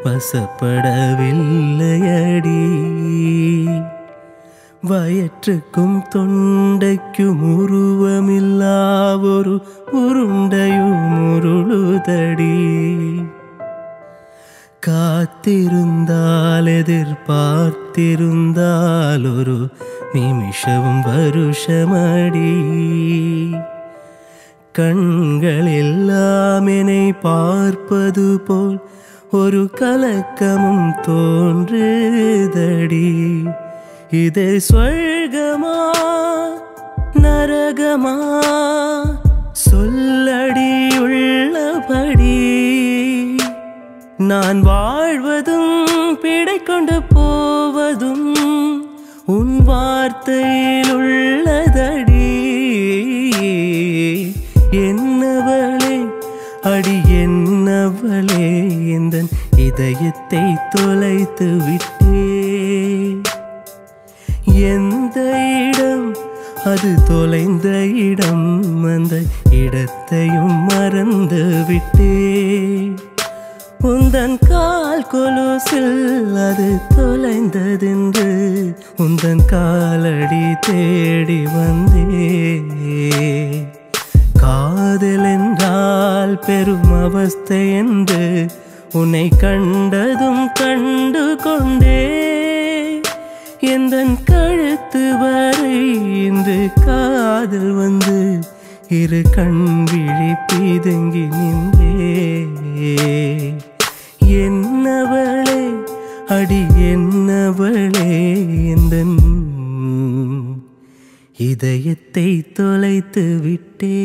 வசப்படவில்லையடி வயிற்றுக்கும் தொண்டைக்கும் உருவமில்லா ஒரு உருண்டையும் உருளுதடி காத்திருந்தால் எதிர்பார்த்திருந்தால் ஒரு நிமிஷமும் வருஷமடி கண்கள் எல்லாம் என்னை பார்ப்பது போல் ஒரு கலக்கமும் தோன்றுதடி இது ஸ்வர்கமா நரகமா சொல்லடி உள்ளபடி நான் வாழ்வதும் பிடை கொண்டு போவதும் உன் வார்த்தையில் உள்ளதடி என்னவளே அடி என்னவளே இந்த இதயத்தை தொலைத்து விட்டே எந்த இடம் அது தொலைந்த இடம் அந்த இடத்தையும் மறந்து விட்டே உந்தன் கால் கொலுசில் அது தொலைந்ததென்று உந்தன் காலடி தேடி வந்தே காதல் என்றால் பெரும் அவஸ்தை என்று உன்னை கண்டதும் கண்டு கொண்டே எந்தன் கழுத்து வரை இன்று காதல் வந்து இரு கண் விழி பிதுங்கி நின்றே என்னவளே அடி என்னவளே எந்தன் இதயத்தை தொலைத்து விட்டே